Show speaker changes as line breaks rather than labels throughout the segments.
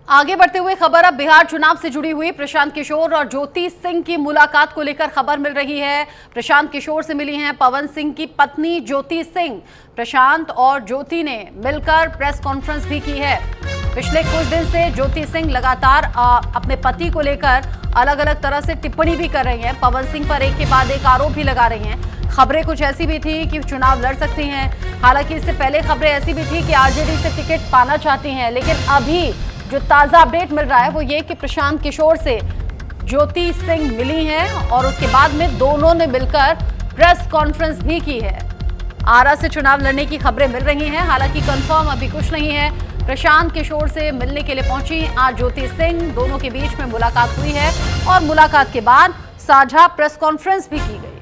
आगे बढ़ते हुए खबर अब बिहार चुनाव से जुड़ी हुई प्रशांत किशोर और ज्योति सिंह की मुलाकात को लेकर खबर मिल रही है। प्रशांत किशोर से मिली हैं पवन सिंह की पत्नी ज्योति सिंह। प्रशांत और ज्योति ने मिलकर प्रेस कॉन्फ्रेंस भी की है। पिछले कुछ दिन से ज्योति सिंह लगातार अपने पति को लेकर अलग अलग तरह से टिप्पणी भी कर रही हैं। पवन सिंह पर एक के बाद एक आरोप भी लगा रही हैं। खबरें कुछ ऐसी भी थी कि चुनाव लड़ सकती हैं। हालांकि इससे पहले खबरें ऐसी भी थी कि आरजेडी से टिकट पाना चाहती हैं। लेकिन अभी जो ताजा अपडेट मिल रहा है वो ये कि प्रशांत किशोर से ज्योति सिंह मिली हैं और उसके बाद में दोनों ने मिलकर प्रेस कॉन्फ्रेंस भी की है। आरा से चुनाव लड़ने की खबरें मिल रही हैं, हालांकि कंफर्म अभी कुछ नहीं है। प्रशांत किशोर से मिलने के लिए पहुंची आज ज्योति सिंह, दोनों के बीच में मुलाकात हुई है और मुलाकात के बाद साझा प्रेस कॉन्फ्रेंस भी की गई।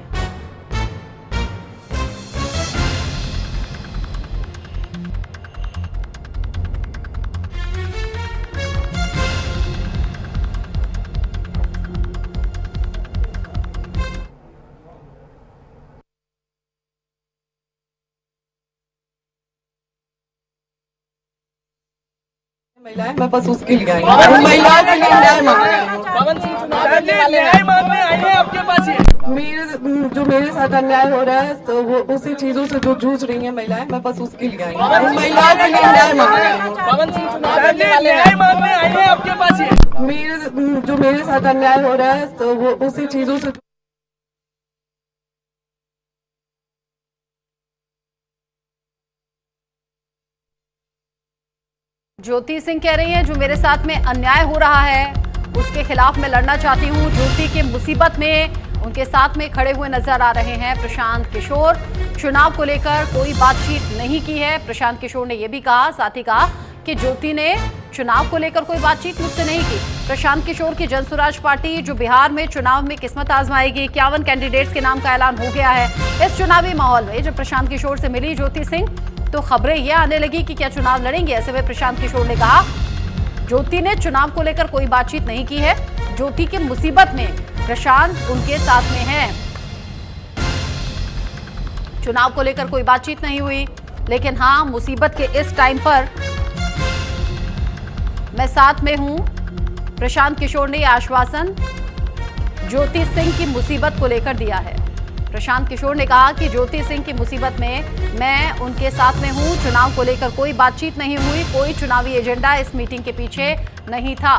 महिलाएं, मैं बस उसके लिए आई हूँ। महिलाओं के लिए न्याय मांग रही हूँ।
पवन सिंह चुनाव लड़ने वाले न्याय मांगने आई है आपके पास।
मेरे साथ अन्याय हो रहा है तो वो उसी चीजों से जो जूझ रही है महिलाएं, मैं बस उसके लिए आई हूँ। महिलाओं के लिए न्याय मांग रही हूँ।
पवन सिंह चुनाव लड़ने वाले न्याय मांगने आई है आपके पास।
मेरे साथ अन्याय हो रहा है तो वो उसी चीजों से
ज्योति सिंह कह रही हैं जो मेरे साथ में अन्याय हो रहा है उसके खिलाफ मैं लड़ना चाहती हूं। ज्योति के मुसीबत में उनके साथ में खड़े हुए नजर आ रहे हैं प्रशांत किशोर। चुनाव को लेकर कोई बातचीत नहीं की है। प्रशांत किशोर ने यह भी कहा, साथ ही कहा कि ज्योति ने चुनाव को लेकर कोई बातचीत मुझसे नहीं की। प्रशांत किशोर की जनसुराज पार्टी जो बिहार में चुनाव में किस्मत आजमाएगी, 51 कैंडिडेट्स के नाम का ऐलान हो गया है। इस चुनावी माहौल में जब प्रशांत किशोर से मिली ज्योति सिंह तो खबरें ये आने लगी कि क्या चुनाव लड़ेंगे। ऐसे में प्रशांत किशोर ने कहा ज्योति ने चुनाव को लेकर कोई बातचीत नहीं की है। ज्योति की मुसीबत में प्रशांत उनके साथ में है। चुनाव को लेकर कोई बातचीत नहीं हुई, लेकिन हाँ, मुसीबत के इस टाइम पर मैं साथ में हूं। प्रशांत किशोर ने यह आश्वासन ज्योति सिंह की मुसीबत को लेकर दिया है। प्रशांत किशोर ने कहा कि ज्योति सिंह की मुसीबत में मैं उनके साथ में हूं। चुनाव को लेकर कोई बातचीत नहीं हुई, कोई चुनावी एजेंडा इस मीटिंग के पीछे नहीं था।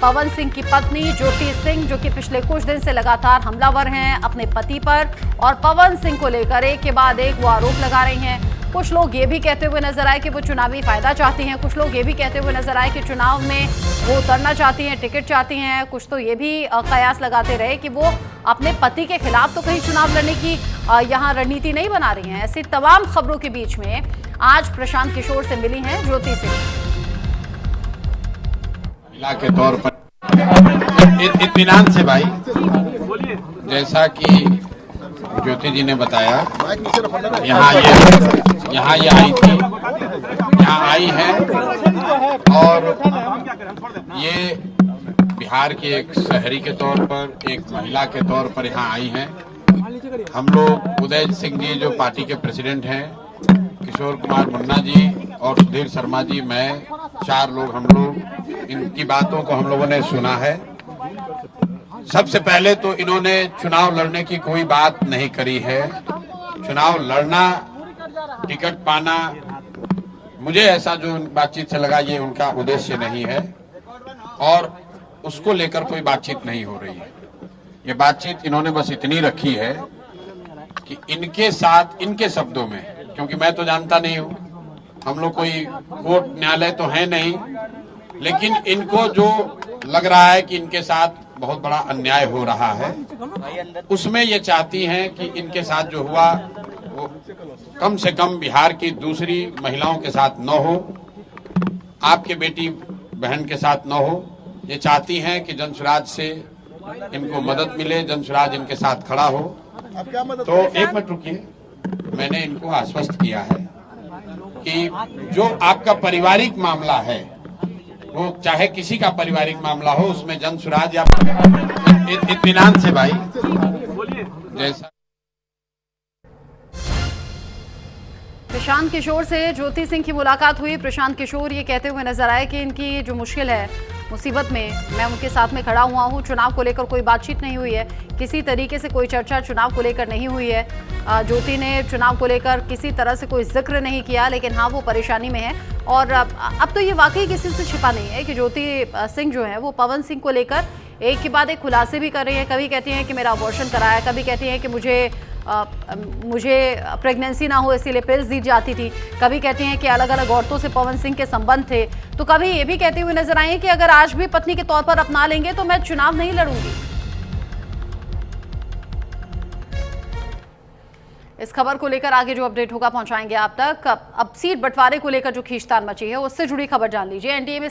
पवन सिंह की पत्नी ज्योति सिंह, जो कि पिछले कुछ दिन से लगातार हमलावर हैं अपने पति पर, और पवन सिंह को लेकर एक के बाद एक वो आरोप लगा रही हैं। कुछ लोग ये भी कहते हुए नजर आए कि वो चुनावी फायदा चाहती हैं। कुछ लोग ये भी कहते हुए नजर आए कि चुनाव में वो उतरना चाहती हैं, टिकट चाहती हैं। कुछ तो ये भी कयास लगाते रहे कि वो अपने पति के खिलाफ तो कहीं चुनाव लड़ने की यहाँ रणनीति नहीं बना रही हैं। ऐसी तमाम खबरों के बीच में आज प्रशांत किशोर से मिली हैं ज्योति सिंह।
महिला के तौर पर इत्मीनान से भाई, जैसा कि ज्योति जी ने बताया, यहाँ ये आई थी, यहाँ आई है और ये बिहार के एक शहरी के तौर पर, एक महिला के तौर पर यहाँ आई हैं। हम लोग उदय सिंह जी जो पार्टी के प्रेसिडेंट हैं, किशोर कुमार मुन्ना जी और सुधीर शर्मा जी, मैं, 4 लोग हम लोग इनकी बातों को हम लोगों ने सुना है। सबसे पहले तो इन्होंने चुनाव लड़ने की कोई बात नहीं करी है। चुनाव लड़ना, टिकट पाना, मुझे ऐसा जो बातचीत से लगा ये उनका उद्देश्य नहीं है और उसको लेकर कोई बातचीत नहीं हो रही है। ये बातचीत इन्होंने बस इतनी रखी है कि इनके साथ, इनके शब्दों में, क्योंकि मैं तो जानता नहीं हूँ, हम लोग कोई कोर्ट न्यायालय तो है नहीं, लेकिन इनको जो लग रहा है कि इनके साथ बहुत बड़ा अन्याय हो रहा है, उसमें ये चाहती हैं कि इनके साथ जो हुआ वो कम से कम बिहार की दूसरी महिलाओं के साथ न हो, आपके बेटी बहन के साथ न हो। ये चाहती हैं कि जनसुराज से इनको मदद मिले, जनसुराज इनके साथ खड़ा हो। तो एक मिनट रुकिए, मैंने इनको आश्वस्त किया है कि जो आपका पारिवारिक मामला है, वो चाहे किसी का पारिवारिक मामला हो, उसमें जनसुराज या इत्मीनान से भाई, जैसा
प्रशांत किशोर से ज्योति सिंह की मुलाकात हुई। प्रशांत किशोर ये कहते हुए नजर आए कि इनकी जो मुश्किल है, मुसीबत में मैं उनके साथ में खड़ा हुआ हूँ। चुनाव को लेकर कोई बातचीत नहीं हुई है, किसी तरीके से कोई चर्चा चुनाव को लेकर नहीं हुई है। ज्योति ने चुनाव को लेकर किसी तरह से कोई जिक्र नहीं किया, लेकिन हाँ वो परेशानी में है। और अब तो ये वाकई किसी से छिपा नहीं है कि ज्योति सिंह जो है वो पवन सिंह को लेकर एक के बाद एक खुलासे भी कर रही है। कभी कहती हैं कि मेरा अबॉर्शन कराया, कभी कहती हैं कि मुझे प्रेगनेंसी ना हो इसीलिए पिल्स दी जाती थी, कभी कहती हैं कि अलग अलग औरतों से पवन सिंह के संबंध थे, तो कभी ये भी कहती हुई नजर आई कि अगर आज भी पत्नी के तौर पर अपना लेंगे तो मैं चुनाव नहीं लड़ूंगी। इस खबर को लेकर आगे जो अपडेट होगा पहुंचाएंगे आप तक। अब सीट बंटवारे को लेकर जो खींचतान मची है उससे जुड़ी खबर जान लीजिए। एनडीए में